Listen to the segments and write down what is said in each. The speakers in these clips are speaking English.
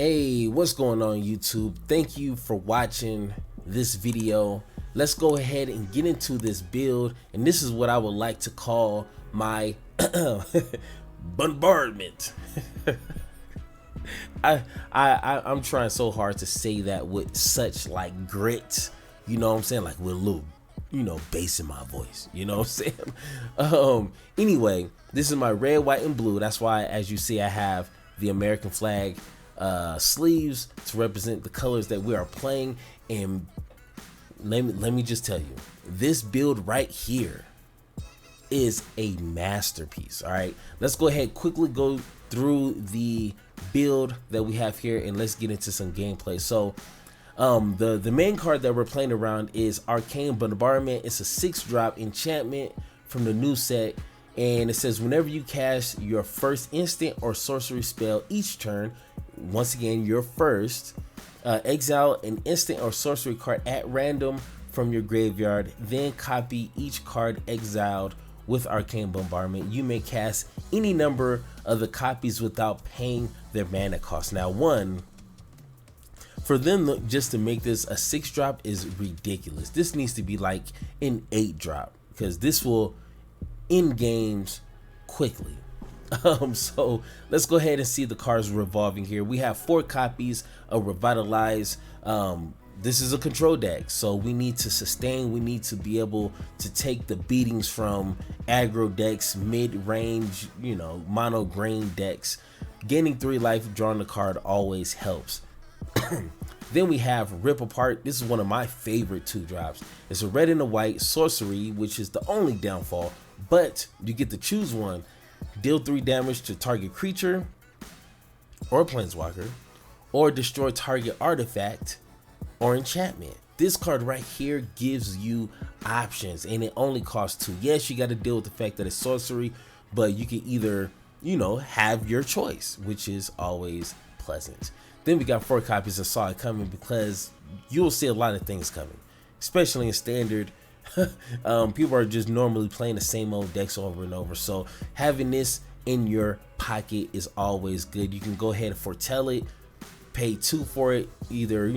Hey, what's going on YouTube? Thank you for watching this video. Let's go ahead and get into this build, and this is what I would like to call my bombardment. I'm trying so hard to say that with such like grit, you know what I'm saying, like with a little, bass in my voice, you know what I'm saying? Anyway, this is my red, white, and blue. That's why, as you see, I have the American flag sleeves to represent the colors that we are playing. And let me just tell you, this build right here is a masterpiece. All right, let's go ahead, quickly go through the build that we have here, and let's get into some gameplay. So the main card that we're playing around is Arcane Bombardment. It's a 6-drop enchantment from the new set, and it says whenever you cast your first instant or sorcery spell each turn, once again your first, exile an instant or sorcery card at random from your graveyard, then copy each card exiled with Arcane Bombardment. You may cast any number of the copies without paying their mana cost. Now, one, for them just to make this a 6-drop is ridiculous. This needs to be like an 8-drop, because this will end games quickly. So let's go ahead and see the cards revolving here. We have 4 copies of Revitalize. This is a control deck, so we need to sustain. We need to be able to take the beatings from aggro decks, mid-range, mono green decks. Gaining 3 life, drawing the card always helps. Then we have Rip Apart. This is one of my favorite 2-drops. It's a red and a white sorcery, which is the only downfall, but you get to choose one. Deal 3 damage to target creature or planeswalker, or destroy target artifact or enchantment. This card right here gives you options, and it only costs 2. Yes, you got to deal with the fact that it's sorcery, but you can either, have your choice, which is always pleasant. Then we got 4 copies of Saw It Coming, because you'll see a lot of things coming, especially in standard. People are just normally playing the same old decks over and over, so having this in your pocket is always good. You can go ahead and foretell it, pay 2 for it, either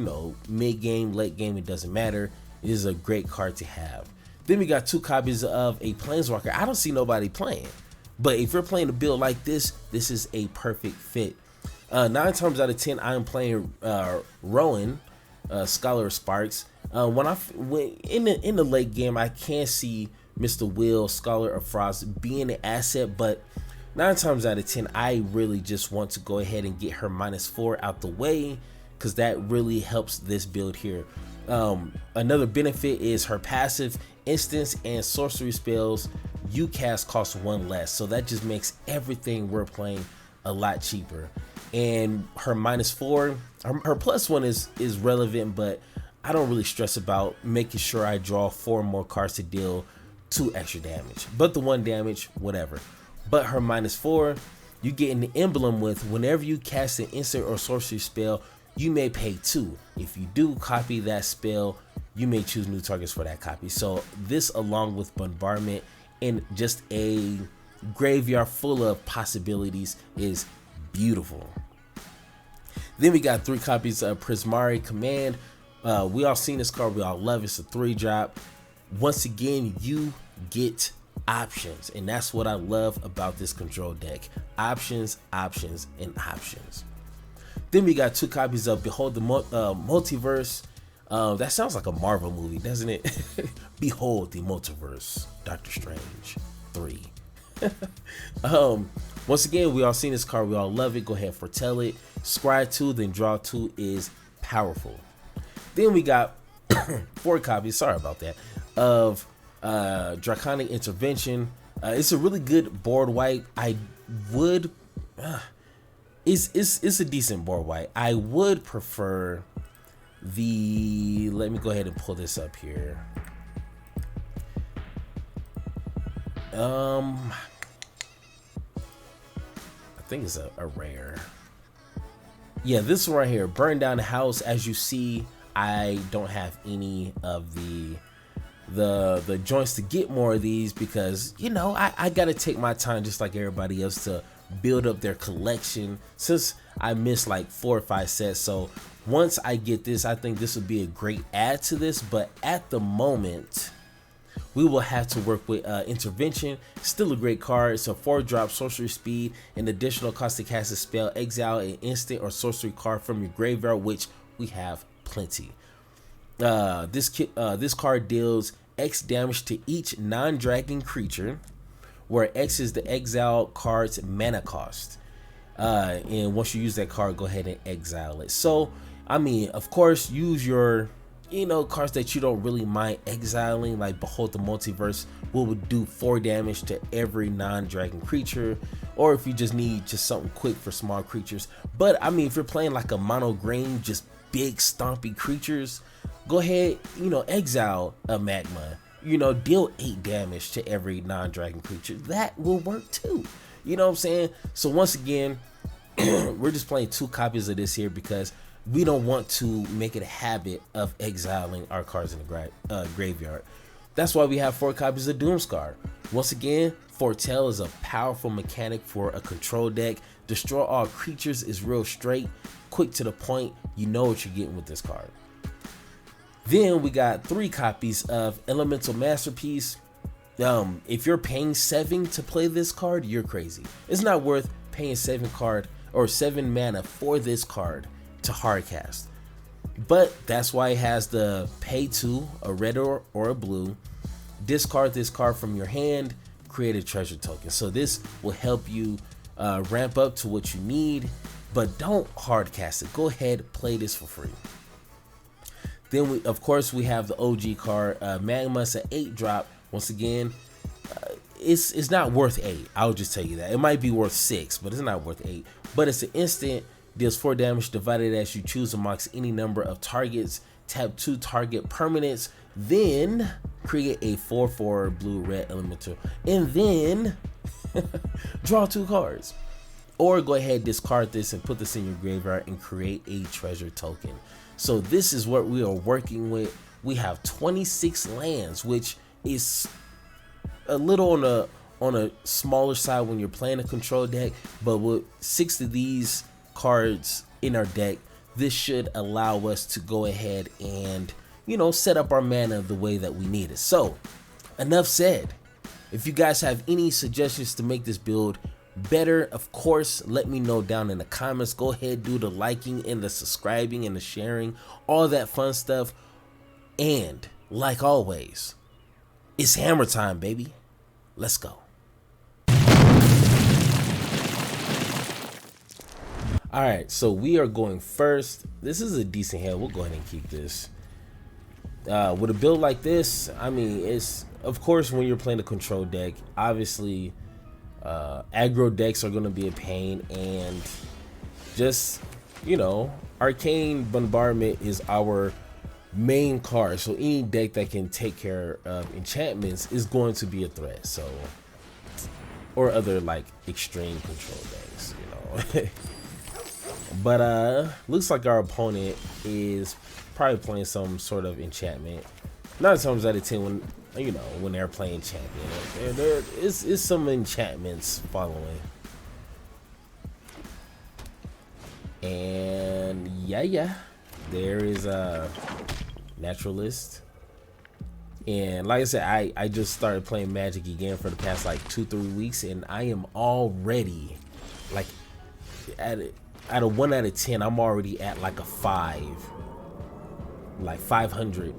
mid game, late game, it doesn't matter. It is a great card to have. Then we got 2 copies of a planeswalker. I don't see nobody playing, but if you're playing a build like this, this is a perfect fit. 9 times out of 10 I am playing Rowan, Scholar of Sparks. When in the late game, I can see Mr. Will, Scholar of Frost, being an asset, but 9 times out of 10 I really just want to go ahead and get her -4 out the way, because that really helps this build here. Another benefit is her passive instants and sorcery spells you cast cost 1 less, so that just makes everything we're playing a lot cheaper. And her -4, her +1 is relevant, but I don't really stress about making sure I draw 4 more cards to deal 2 extra damage, but the 1 damage, whatever. But her -4, you get an emblem with whenever you cast an instant or sorcery spell, you may pay 2. If you do copy that spell, you may choose new targets for that copy. So this, along with Bombardment and just a graveyard full of possibilities, is beautiful. Then we got 3 copies of Prismari Command. We all seen this card, we all love it. It's a 3-drop. Once again, you get options, and that's what I love about this control deck. Options, options, and options. Then we got 2 copies of Behold the Multiverse. That sounds like a Marvel movie, doesn't it? Behold the Multiverse, Doctor Strange 3. Once again, we all seen this card, we all love it. Go ahead, foretell it. Scry 2, then draw 2 is powerful. Then we got 4 copies, sorry about that, of Draconic Intervention. It's a really good board wipe. I would it's a decent board wipe. I would prefer the, let me go ahead and pull this up here. I think it's a rare. Yeah, this one right here, Burn Down the House. As you see, I don't have any of the joints to get more of these, because I gotta take my time, just like everybody else, to build up their collection, since I missed like 4 or 5 sets. So once I get this, I think this would be a great add to this. But at the moment, we will have to work with Intervention. Still a great card. It's a 4-drop sorcery speed, an additional cost to cast a spell, exile an instant or sorcery card from your graveyard, which we have plenty. This card deals X damage to each non-dragon creature, where X is the exile card's mana cost. And once you use that card, go ahead and exile it. So, I mean, of course, use your cards that you don't really mind exiling, like Behold the Multiverse, would do 4 damage to every non-dragon creature, or if you just need something quick for small creatures. But I mean, if you're playing like a mono green, just big stompy creatures, go ahead, exile a Magma, deal 8 damage to every non-dragon creature. That will work too. You know what I'm saying? So once again, we're just playing 2 copies of this here because we don't want to make it a habit of exiling our cards in the graveyard. That's why we have 4 copies of Doomscar. Once again, Foretell is a powerful mechanic for a control deck. Destroy all creatures is real straight, quick to the point. You know what you're getting with this card. Then we got 3 copies of Elemental Masterpiece. If you're paying 7 to play this card, you're crazy. It's not worth paying 7 mana for this card to hardcast. But that's why it has the pay 2, a red or a blue. Discard this card from your hand, create a treasure token. So this will help you ramp up to what you need, but don't hardcast it. Go ahead, play this for free. Then we have the OG card, Magma. It's an 8-drop. Once again, it's not worth 8. I'll just tell you that. It might be worth 6, but it's not worth 8. But it's an instant, deals 4 damage divided as you choose amongst any number of targets. Tap 2 target permanents, then create a 4/4 blue-red elemental, and then draw 2 cards. Or go ahead, discard this and put this in your graveyard and create a treasure token. So this is what we are working with. We have 26 lands, which is a little on a smaller side when you're playing a control deck, but with 6 of these cards in our deck, this should allow us to go ahead and set up our mana the way that we need it. So enough said. If you guys have any suggestions to make this build better, of course, let me know down in the comments. Go ahead, do the liking and the subscribing and the sharing, all that fun stuff. And like always, it's hammer time, baby. Let's go. All right, so we are going first. This is a decent hand. We'll go ahead and keep this. With a build like this, I mean, it's, of course, when you're playing a control deck, obviously aggro decks are going to be a pain, and just, Arcane Bombardment is our main card, so any deck that can take care of enchantments is going to be a threat. So, or other like extreme control decks, But looks like our opponent is probably playing some sort of enchantment. 9 times out of 10 when they're playing champion, there is some enchantments following. And yeah, there is a naturalist. And like I said, I just started playing Magic again for the past like 2-3 weeks, and I am already like at a 1 out of 10, I'm already at like a 5, like 500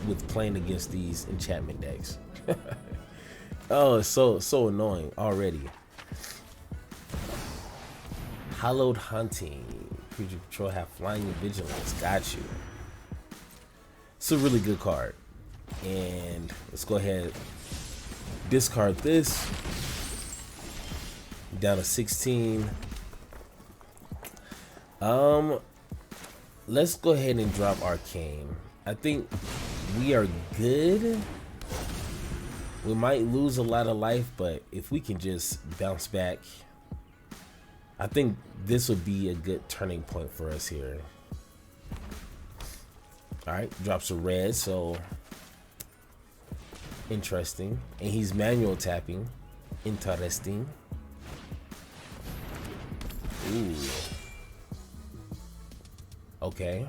with playing against these enchantment decks. Oh, it's so annoying already. Hallowed Hunting. Creature control have flying and vigilance. Got you. It's a really good card. And let's go ahead, discard this. Down to 16. Let's go ahead and drop Arcane. I think we are good. We might lose a lot of life, but if we can just bounce back, I think this would be a good turning point for us here. All right, drops a red, so interesting. And he's manual tapping. Interesting. Ooh. Okay.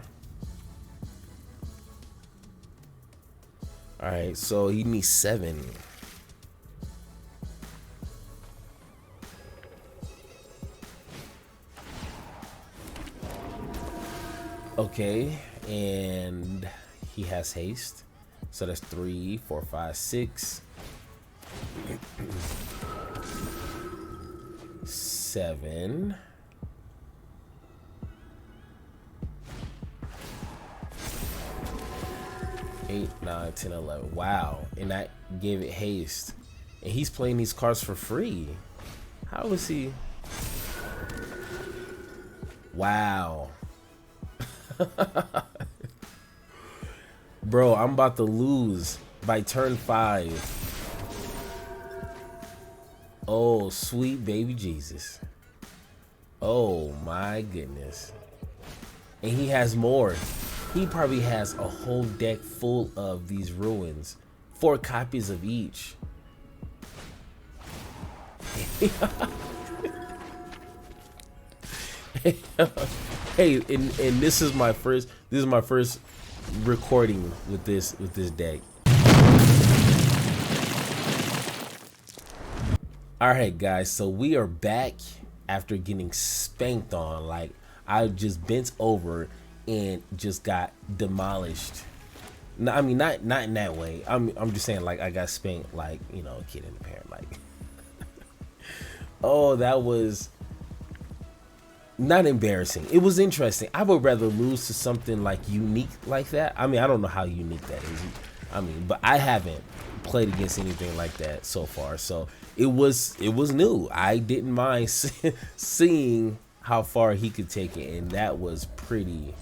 All right, so he needs 7. Okay, and he has haste. So that's 3, 4, 5, 6. 7. 8, 9, 10, 11. Wow. And that gave it haste. And he's playing these cards for free. How is he? Wow. Bro, I'm about to lose by turn 5. Oh, sweet baby Jesus. Oh my goodness. And he has more. He probably has a whole deck full of these ruins. 4 copies of each. Hey, and this is my first recording with this deck. All right, guys, so we are back after getting spanked on. Like, I just bent over and just got demolished. No, I mean, not in that way. I'm just saying, like, I got spanked like, you know, a kid in the parent. Like, oh, that was not embarrassing. It was interesting. I would rather lose to something like unique like that. I mean, I don't know how unique that is. I mean, but I haven't played against anything like that so far. So it was new. I didn't mind seeing how far he could take it, and that was pretty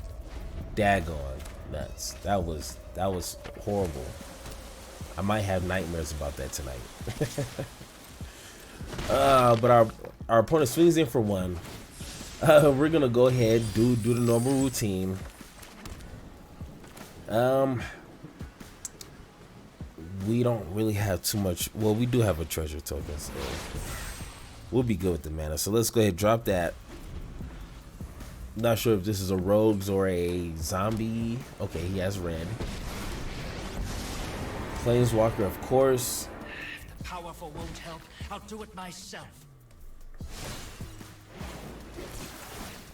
daggone nuts. That was horrible. I might have nightmares about that tonight. But our opponent swings in for 1. We're gonna go ahead do the normal routine. We don't really have too much. Well, we do have a treasure token, so we'll be good with the mana. So let's go ahead and drop that. Not sure if this is a rogues or a zombie. Okay, he has red. Planeswalker, of course. If the powerful won't help, I'll do it myself.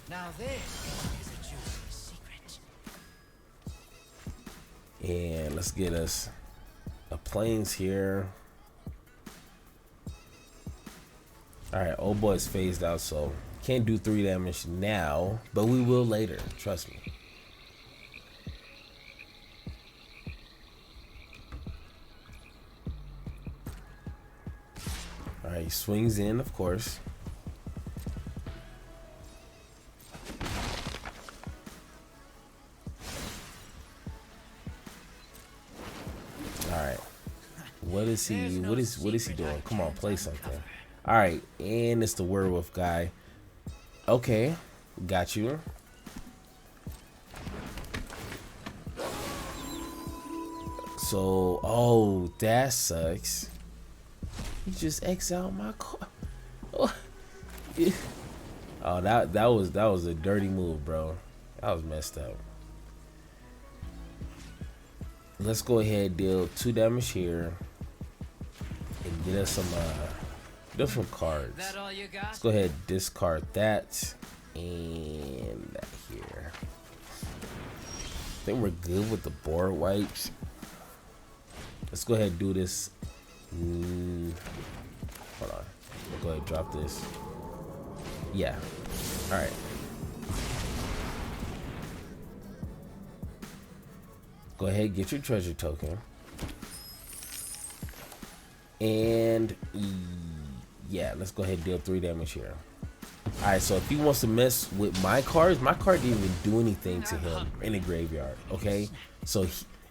Now this is a juicy secret. And let's get us a planes here. Alright, old boy's phased out, so can't do 3 damage now, but we will later, trust me. Alright, he swings in, of course. Alright. What is he doing? Come on, play something. Alright, and it's the werewolf guy. Okay, got you. So, oh, that sucks. He just exiled my car. Oh, yeah. Oh, that was a dirty move, bro. That was messed up. Let's go ahead, deal 2 damage here, and get us some different cards. That all you got? Let's go ahead, discard that and that here. I think we're good with the board wipes. Let's go ahead and do this. Hold on. We'll go ahead and drop this. Yeah. All right. Go ahead, get your treasure token. And yeah, let's go ahead and deal 3 damage here. Alright, so if he wants to mess with my card didn't even do anything to him in the graveyard, okay? So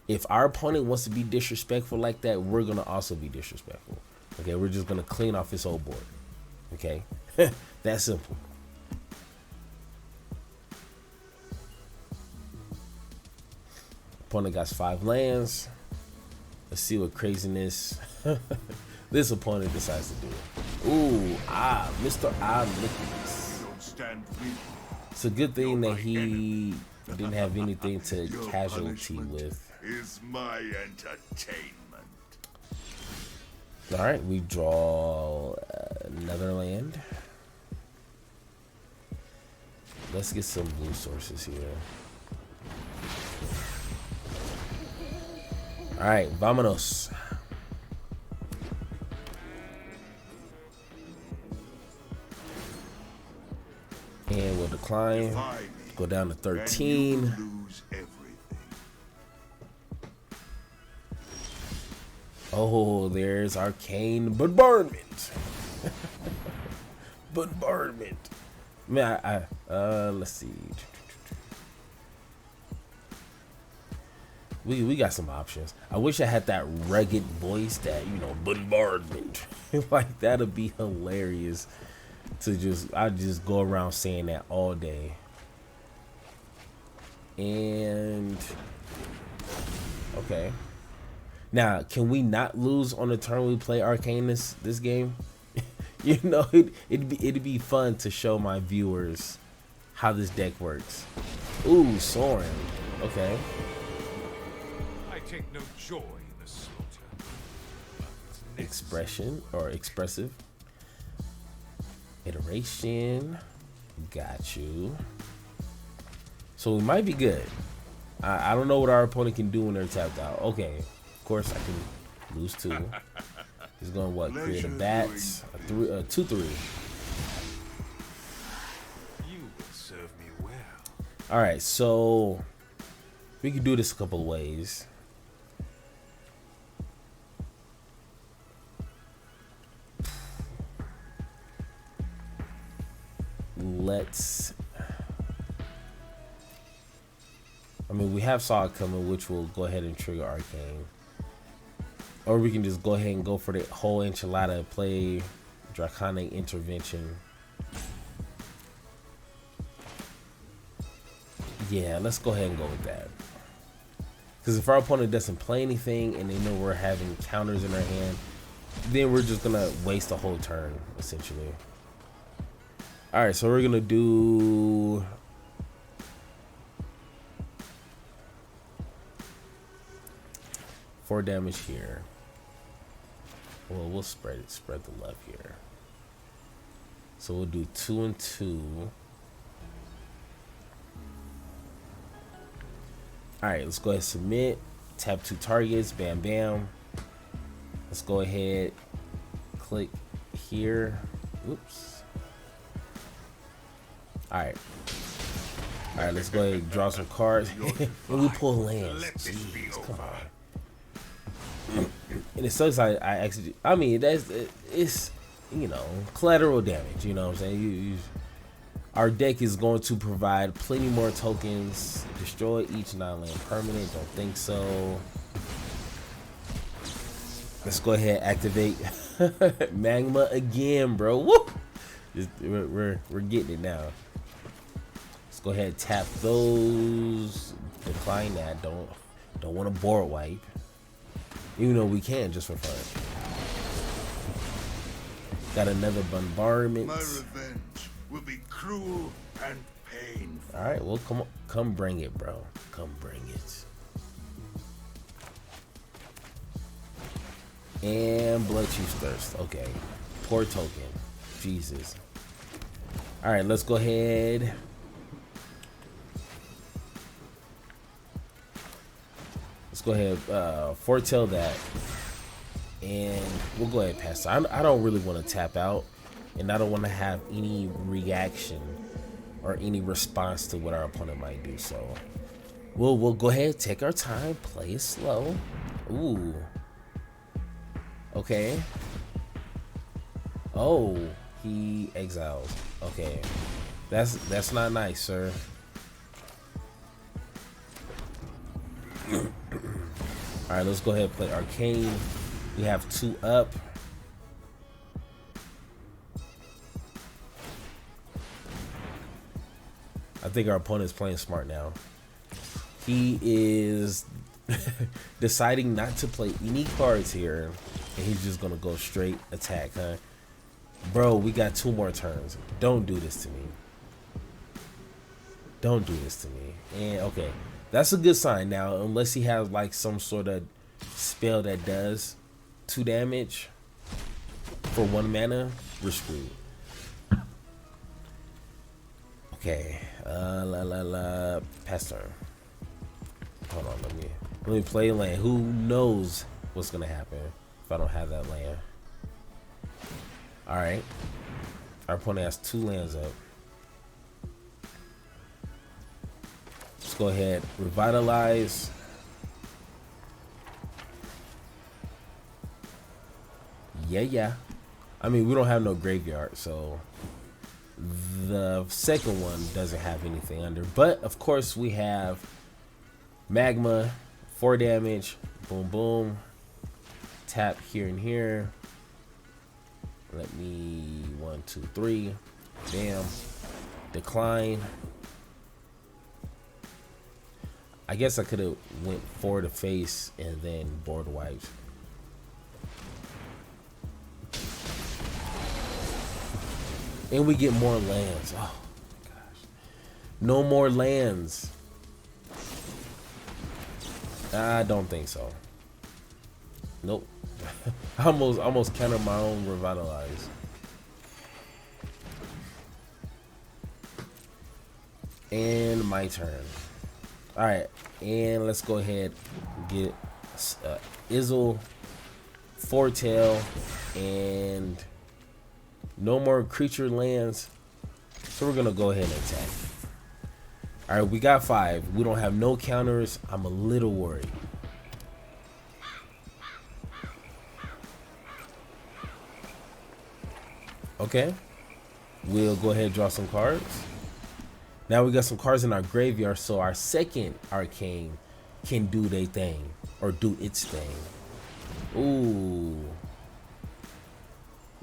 if our opponent wants to be disrespectful like that, we're gonna also be disrespectful. Okay, we're just gonna clean off his whole board. Okay? That simple. Opponent got 5 lands. Let's see what craziness this opponent decides to do. Ooh, Mr. Nicholas. Stand It's a good thing that he didn't have anything to casualty with. Is my entertainment. All right, we draw another land. Let's get some blue sources here. All right, vámonos. And we'll decline. Go down to 13. Lose everything. Oh, there's arcane bombardment. Bombardment. Man, let's see. We got some options. I wish I had that rugged voice that, you know, bombardment. Like, that'd be hilarious to I'd just go around saying that all day. And okay. Now, can we not lose on the turn we play Arcane this game? You know, it'd be fun to show my viewers how this deck works. Ooh, Soren. Okay. I take no joy in the slaughter. Expression or expressive. Iteration. Got you. So we might be good. I don't know what our opponent can do when they're tapped out. Okay. Of course I can lose 2. He's going what? Create a bats. A 2/3. You will serve me well. Alright, so we can do this a couple of ways. I mean, we have Saw coming, which will go ahead and trigger Arcane. Or we can just go ahead and go for the whole enchilada and play Draconic Intervention. Yeah, let's go ahead and go with that. Because if our opponent doesn't play anything and they know we're having counters in our hand, then we're just going to waste the whole turn, essentially. Alright, so we're going to do... Four damage here. Well, we'll spread the love here. So we'll do 2 and 2. Alright, let's go ahead and submit. Tap 2 targets. Bam, bam. Let's go ahead. Click here. Oops. Alright. Alright, let's go ahead and draw some cards. And we pull lands. Jeez, come on. And it sucks. I mean, it's you know, collateral damage. You know what I'm saying? Our deck is going to provide plenty more tokens. Destroy each non-land permanent. Don't think so. Let's go ahead and activate Magma again, bro. Woo! We're getting it now. Let's go ahead and tap those. Decline that. Don't want to board wipe. Even though we can, just for fun. Got another bombardment. My revenge will be cruel and painful. All right, well, come bring it, bro. Come bring it. And Blood Chief's Thirst. Okay, poor token. Jesus. All right, let's go ahead. Let's go ahead, foretell that, and we'll go ahead and pass. I don't really want to tap out, and I don't want to have any reaction or any response to what our opponent might do. So we'll go ahead, take our time, play it slow. Ooh. Okay. Oh, he exiled. Okay, that's not nice, sir. All right, let's go ahead and play Arcane. We have 2 up. I think our opponent is playing smart now. He is deciding not to play any cards here, and he's just gonna go straight attack, huh? Bro, we got 2 more turns. Don't do this to me. Don't do this to me. And okay, that's a good sign. Now, unless he has like some sort of spell that does 2 damage for 1 mana, we're screwed. Okay, pass turn. Hold on, let me play land. Who knows what's gonna happen if I don't have that land? All right, our opponent has 2 lands up. Let's go ahead, revitalize. Yeah. I mean, we don't have no graveyard, so the second one doesn't have anything under. But of course, we have magma, 4 damage, boom, boom. Tap here and here. Let me 1, 2, 3. Bam. Decline. I guess I could have went for the face and then board wiped. And we get more lands. Oh gosh. No more lands. I don't think so. Nope. I almost countered my own revitalize. And my turn. Alright, and let's go ahead and get Izzle, Foretail, and no more creature lands. So we're gonna go ahead and attack. Alright, we got 5. We don't have no counters. I'm a little worried. Okay. We'll go ahead and draw some cards. Now we got some cards in our graveyard, so our second arcane can do their thing, or do its thing. Ooh.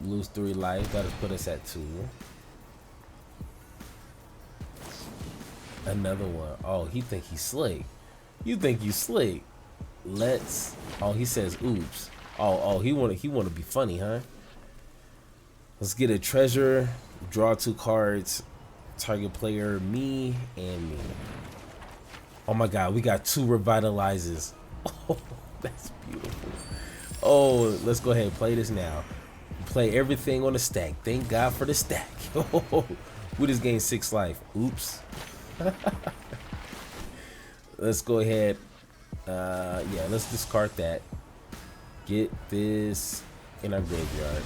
Lose 3 life, that'll put us at 2. Another one. Oh, he think he's slick. You think you slick. Let's, oh, he says oops. Oh, he wanna be funny, huh? Let's get a treasure, draw 2 cards. Target player, me and me. Oh my god, we got 2 revitalizes. Oh, that's beautiful. Oh, let's go ahead and play this now. Play everything on the stack. Thank God for the stack. We just gained 6 life. Oops. Let's go ahead. Yeah, let's discard that. Get this in our graveyard.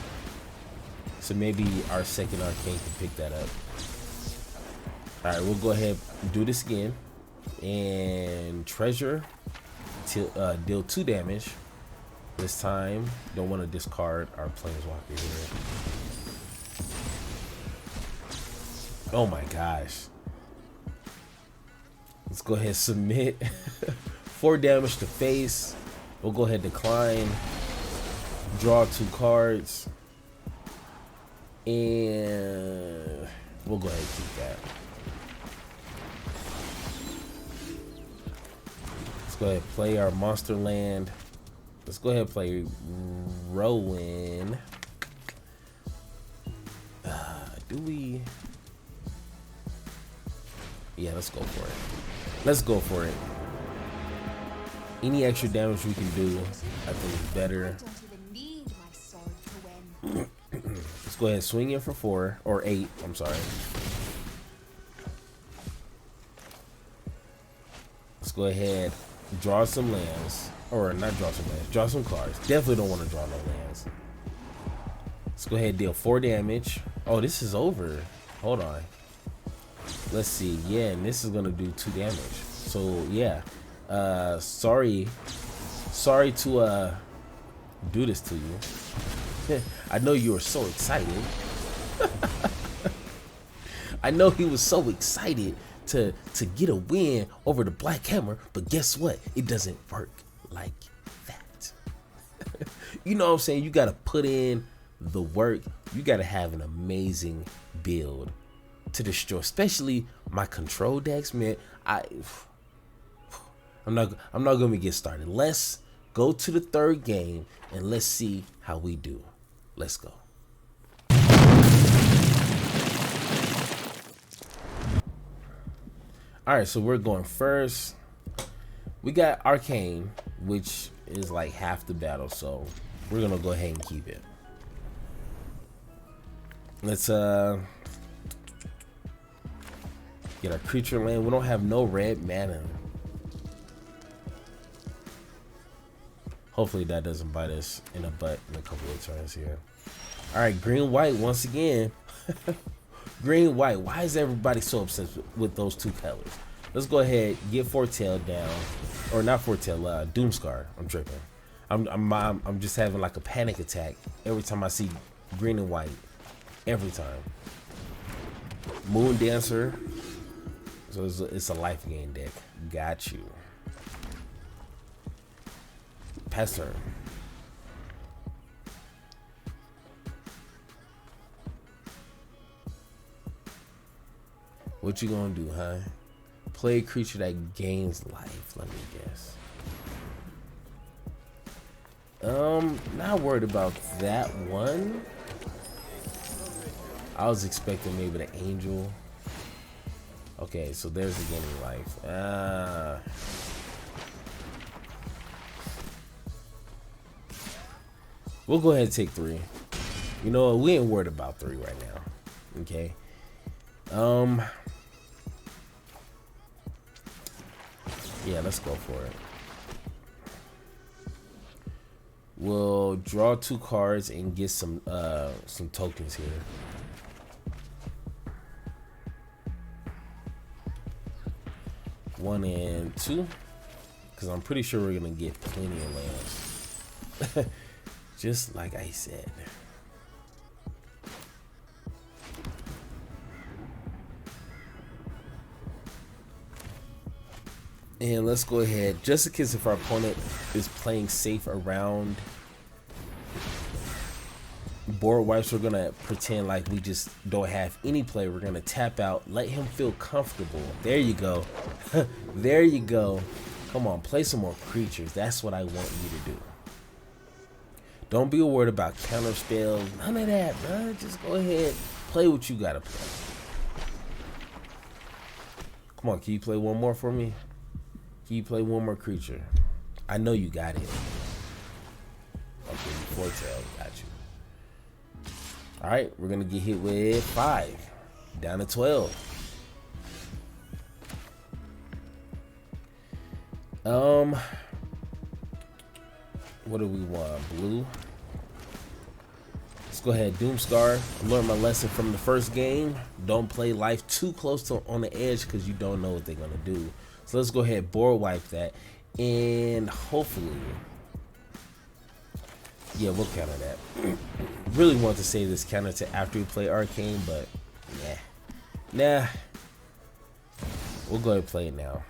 So maybe our second arcane can pick that up. Alright, we'll go ahead and do this again. And treasure to deal 2 damage. This time, don't want to discard our planeswalker here. Oh my gosh. Let's go ahead and submit. 4 damage to face. We'll go ahead and decline. Draw 2 cards. And we'll go ahead and keep that. Let's go ahead and play our monster land. Let's go ahead and play Rowan. Do we? Yeah, let's go for it. Let's go for it. Any extra damage we can do, I think is better. Let's go ahead and swing in for 4 or 8. I'm sorry. Let's go ahead, draw some lands, or not draw some lands, draw some cards. Definitely don't want to draw no lands. Let's go ahead and deal 4 damage. Oh, this is over. Hold on. Let's see. Yeah, and this is gonna do 2 damage. So yeah. Sorry to do this to you. I know you were so excited. I know he was so excited to get a win over the Black Hammer, but guess what? It doesn't work like that. You know what I'm saying? You gotta put in the work. You gotta have an amazing build to destroy, especially my control decks, man. I'm not gonna get started. Let's go to the 3rd game and let's see how we do. Let's go. All right, so we're going first. We got Arcane, which is like half the battle, so we're gonna go ahead and keep it. Let's get our creature land. We don't have no red mana. Hopefully that doesn't bite us in the butt in a couple of turns here. All right, green white once again. Green white. Why is everybody so obsessed with those two colors? Let's go ahead, get Foretell down, or not Foretell, Doomscar. I'm tripping. I'm just having like a panic attack every time I see green and white. Every time. Moon Dancer. So it's a life gain deck. Got you. Pass turn. What you gonna do, huh? Play a creature that gains life. Let me guess. Not worried about that one. I was expecting maybe the angel. Okay, so there's the gaining life. We'll go ahead and take 3. You know what? We ain't worried about 3 right now. Okay. Yeah, let's go for it. We'll draw 2 cards and get some tokens here. One and 2, because I'm pretty sure we're gonna get plenty of lands. Just like I said. And let's go ahead, just in case if our opponent is playing safe around board wipes, we're gonna pretend like we just don't have any play. We're gonna tap out, let him feel comfortable. There you go. There you go. Come on, play some more creatures. That's what I want you to do. Don't be worried about counter spells. None of that, bro. Just go ahead, play what you gotta play. Come on, can you play one more for me? Can you play one more creature? I know you got it. Okay, Foretell, got you. All right, we're gonna get hit with 5, down to 12. What do we want? Blue. Let's go ahead, Doomscar. I learned my lesson from the first game. Don't play life too close to on the edge because you don't know what they're gonna do. So let's go ahead, board wipe that, and hopefully, yeah, we'll counter that. Really want to save this counter to after we play Arcane, but nah. We'll go ahead and play it now.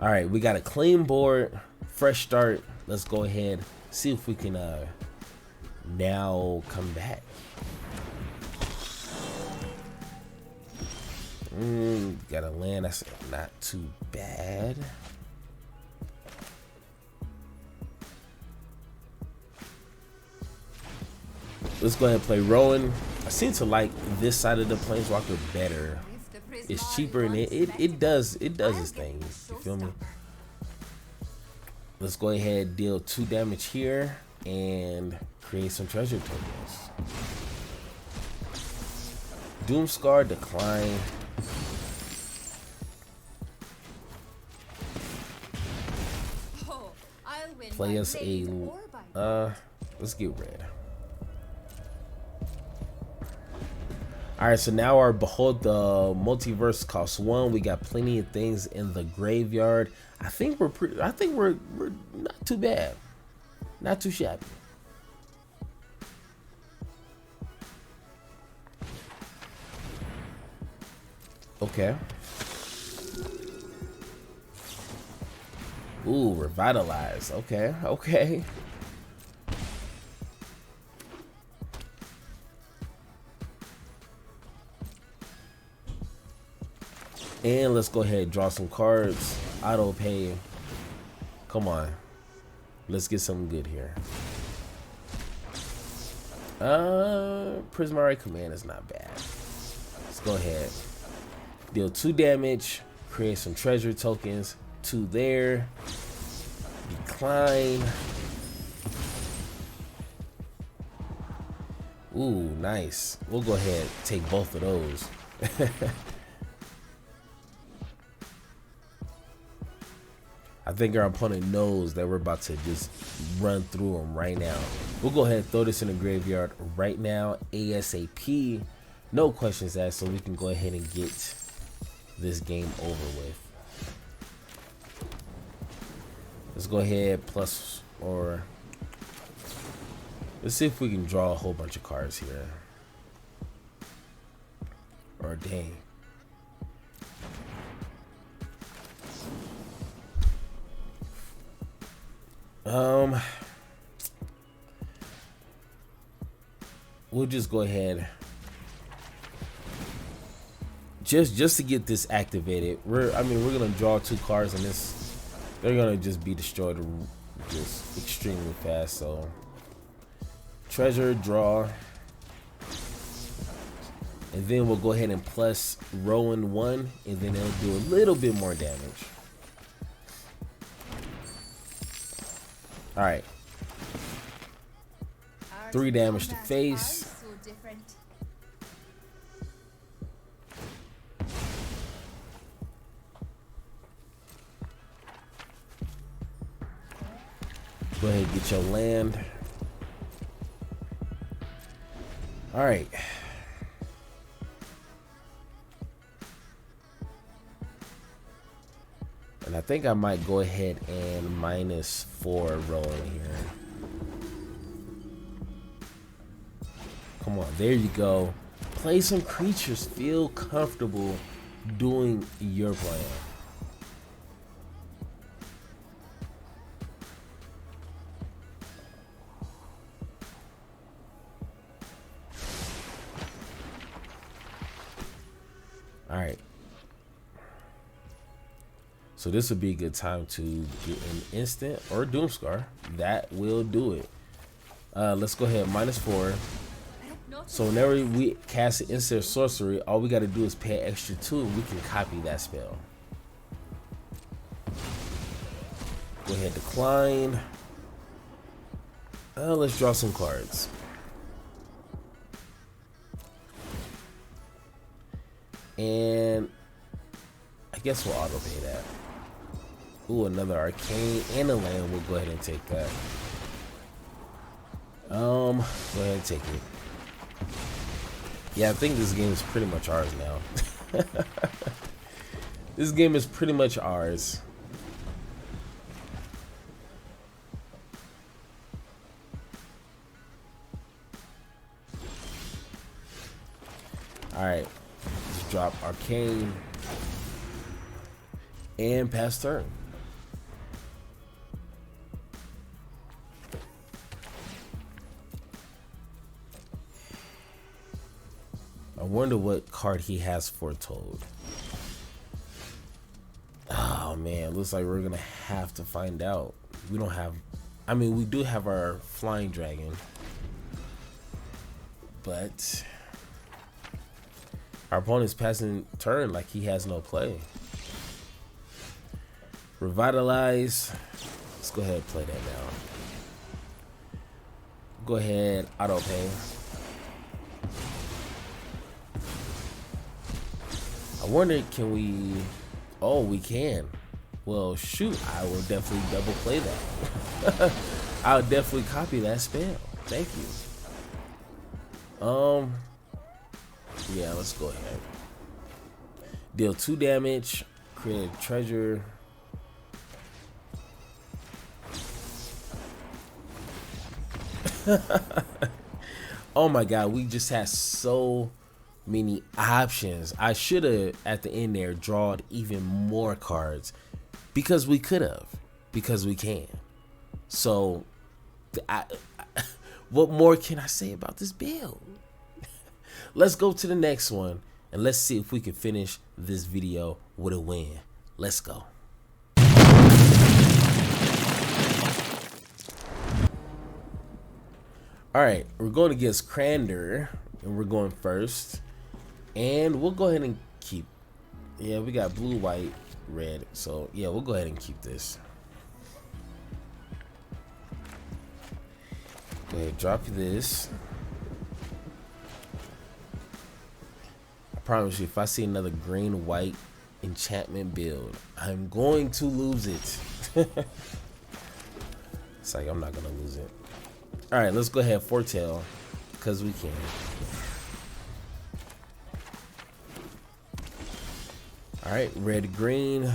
All right, we got a clean board, fresh start. Let's go ahead, see if we can now come back. Got a land, that's not too bad. Let's go ahead and play Rowan. I seem to like this side of the Planeswalker better. It's cheaper and it does its thing. You feel me? Let's go ahead and deal 2 damage here and create some treasure tokens. Doomscar, decline. Play us a let's get red. Alright, so now our Behold the Multiverse costs 1. We got plenty of things in the graveyard. I think we're not too bad. Not too shabby. Okay. Ooh, revitalize. Okay, okay. And let's go ahead and draw some cards. Auto pay. Come on. Let's get something good here. Prismari Command is not bad. Let's go ahead. Deal 2 damage. Create some treasure tokens. 2 there. Decline. Ooh, nice. We'll go ahead and take both of those. I think our opponent knows that we're about to just run through them right now. We'll go ahead and throw this in the graveyard right now, ASAP. No questions asked, so we can go ahead and get this game over with. Let's go ahead, plus, or let's see if we can draw a whole bunch of cards here. Or dang. We'll just go ahead. Just to get this activated, we're gonna draw 2 cards, and they're gonna just be destroyed just extremely fast. So treasure, draw, and then we'll go ahead and plus Rowan 1, and then it'll do a little bit more damage. All right, 3 damage to face. Go ahead and get your land. All right. And I think I might go ahead and -4 rolling here. Come on, there you go. Play some creatures. Feel comfortable doing your plan. All right. So this would be a good time to get an instant or Doomscar. That will do it. Let's go ahead, -4. So whenever we cast an instant sorcery, all we got to do is pay an extra 2 and we can copy that spell. Go ahead, decline. Let's draw some cards. And I guess we'll auto pay that. Ooh, another arcane and a land. We'll go ahead and take that. Go ahead and take it. Yeah, I think this game is pretty much ours now. This game is pretty much ours. All right, just drop arcane and pass turn. I wonder what card he has foretold. Oh man, looks like we're gonna have to find out. We don't have, I mean, we do have our flying dragon, but our opponent's passing turn like he has no play. Revitalize. Let's go ahead and play that now. Go ahead, auto pay. I wonder, can we? Oh, we can. Well, shoot, I will definitely double play that. I'll definitely copy that spell. Thank you. Yeah, let's go ahead. Deal 2 damage. Create a treasure. Oh my god, we just had so many options. I should have at the end there drawn even more cards because we could have, because we can. So what more can I say about this build? Let's go to the next one and let's see if we can finish this video with a win. Let's go. All right, we're going against Crander, and we're going first. And we'll go ahead and keep. Yeah, we got blue, white, red. So yeah, we'll go ahead and keep this. Go ahead, drop this. I promise you, if I see another green, white enchantment build, I'm going to lose it. It's like I'm not gonna lose it. All right, let's go ahead, foretell, because we can. All right, red, green.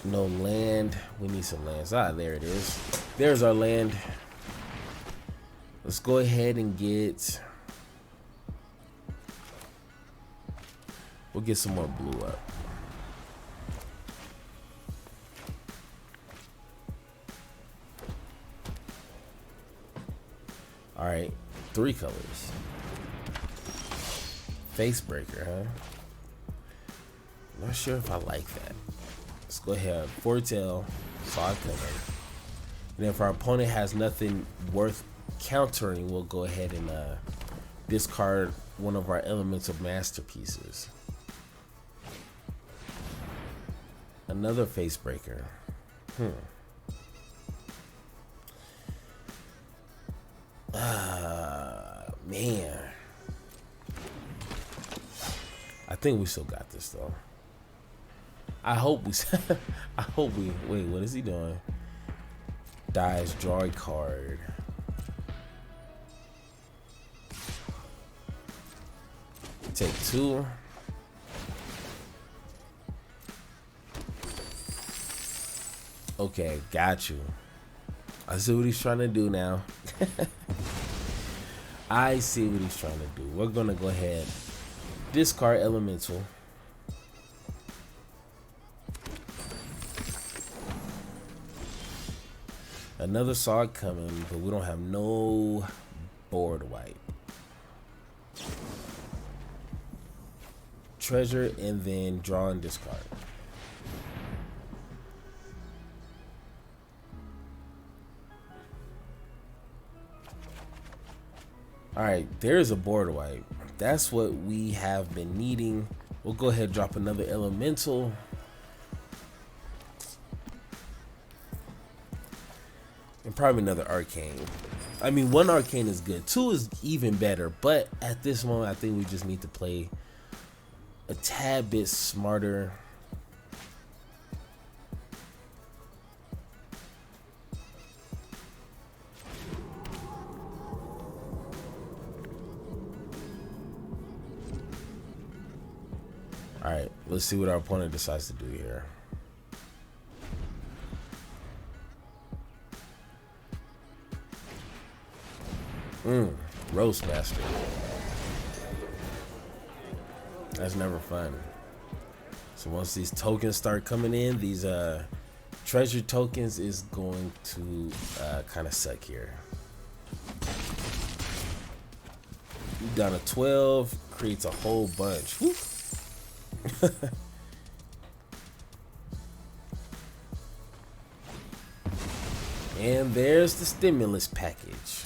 No land. We need some lands. Ah, there it is. There's our land. Let's go ahead and get. We'll get some more blue up. All right, 3 colors. Face breaker, huh? Not sure if I like that. Let's go ahead, foretell, side cover. And if our opponent has nothing worth countering, we'll go ahead and discard one of our elemental masterpieces. Another face breaker. Man. I think we still got this though. I hope we. I hope we. Wait, what is he doing? Dies, draw a card. Take 2. Okay, got you. I see what he's trying to do now. I see what he's trying to do. We're gonna go ahead, discard elemental. Another saw coming, but we don't have no board wipe. Treasure and then draw and discard. All right, there's a board wipe. That's what we have been needing. We'll go ahead and drop another elemental. And probably another arcane. I mean, 1 arcane is good. 2 is even better. But at this moment, I think we just need to play a tad bit smarter. All right, let's see what our opponent decides to do here. Roast Master. That's never fun. So once these tokens start coming in, these treasure tokens is going to kind of suck here. Down to 12, creates a whole bunch. Woo. And there's the stimulus package.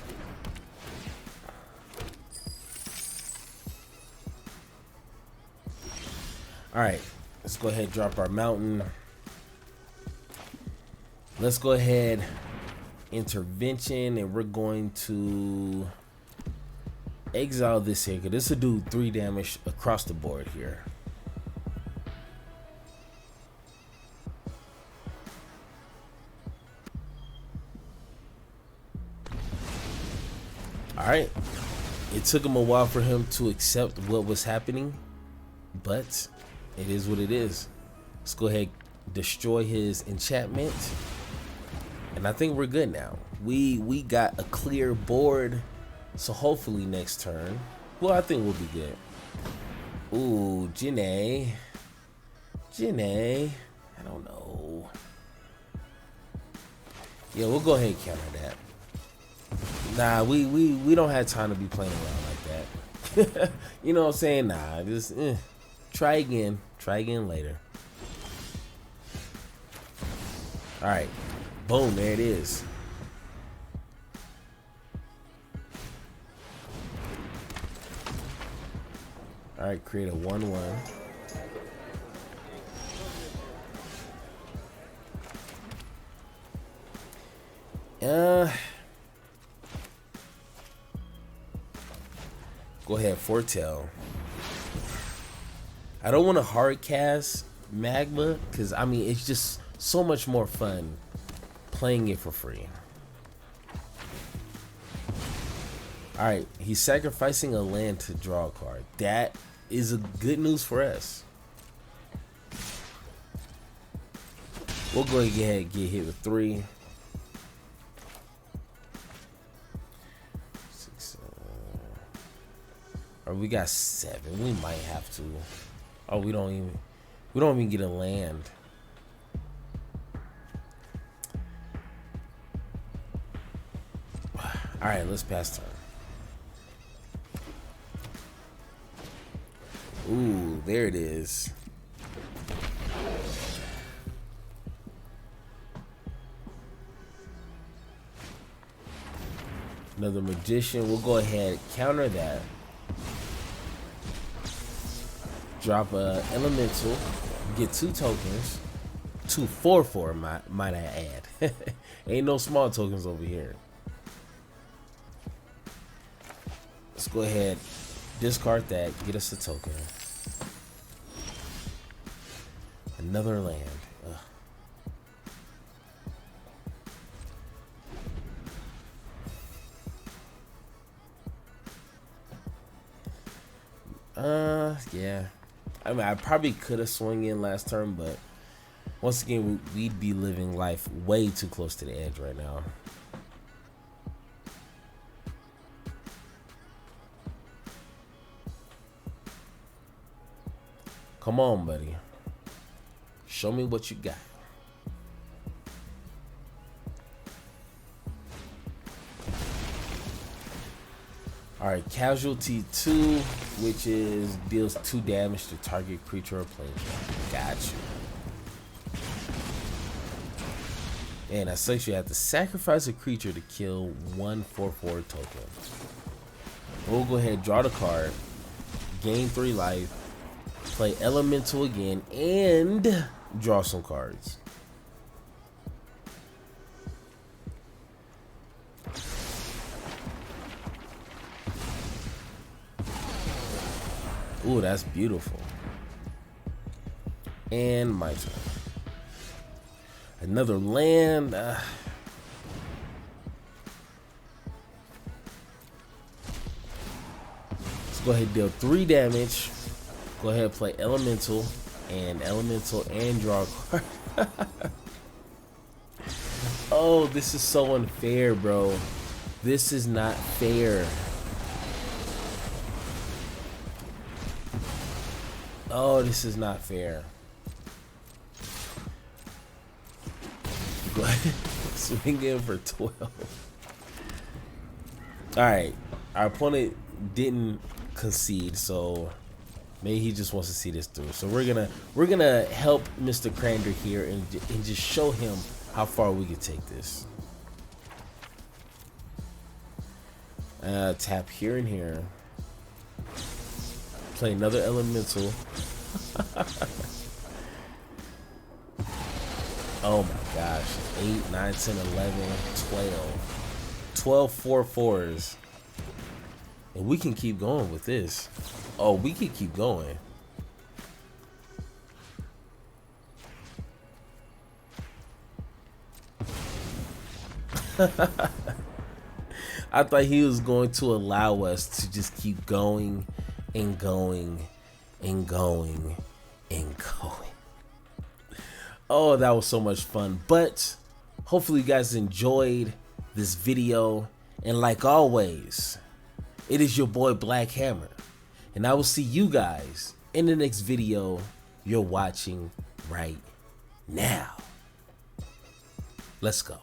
All right, let's go ahead and drop our mountain. Let's go ahead, intervention, and we're going to exile this here, because this will do 3 damage across the board here. Alright, it took him a while for him to accept what was happening, but it is what it is. Let's go ahead, destroy his enchantment, and I think we're good now. We got a clear board, so hopefully next turn, well, I think we'll be good. Ooh, Janae, I don't know. Yeah, we'll go ahead and counter that. Nah, we don't have time to be playing around like that. You know what I'm saying? Nah, just try again later. All right, boom, there it is. All right, create a 1/1. Go ahead, foretell. I don't want to hard cast Magma because I mean it's just so much more fun playing it for free. All right, he's sacrificing a land to draw a card. That is a good news for us. We'll go ahead and get hit with 3. 6. Or we got 7. We might have to. Oh, we don't even get a land. All right, let's pass turn. Ooh, there it is. Another magician. We'll go ahead and counter that. Drop a elemental. Get 2 tokens. 2 4/4, might I add. Ain't no small tokens over here. Let's go ahead. Discard that. Get us a token. Another land. Yeah. I mean, I probably could have swung in last turn, but once again, we'd be living life way too close to the edge right now. Come on, buddy. Show me what you got. All right, casualty 2, which is deals 2 damage to target creature or planeswalker. Got you. And as such, you have to sacrifice a creature to kill 1 4/4 token. We'll go ahead, draw the card, gain 3 life, play elemental again, and draw some cards. Ooh, that's beautiful. And my turn. Another land. Let's go ahead and deal 3 damage. Go ahead and play elemental and draw a card. Oh, this is so unfair, bro. This is not fair. Oh, this is not fair. Go ahead. Swing in for 12. Alright. Our opponent didn't concede, so maybe he just wants to see this through. So we're gonna help Mr. Crander here and just show him how far we can take this. Tap here and here. Play another elemental. Oh my gosh. 8, 9, 10, 11, 12. 12 4/4s. And we can keep going with this. Oh, we can keep going. I thought he was going to allow us to just keep going and going and going and going. Oh, that was so much fun. But hopefully you guys enjoyed this video. And like always, it is your boy Black Hammer. And I will see you guys in the next video you're watching right now. Let's go.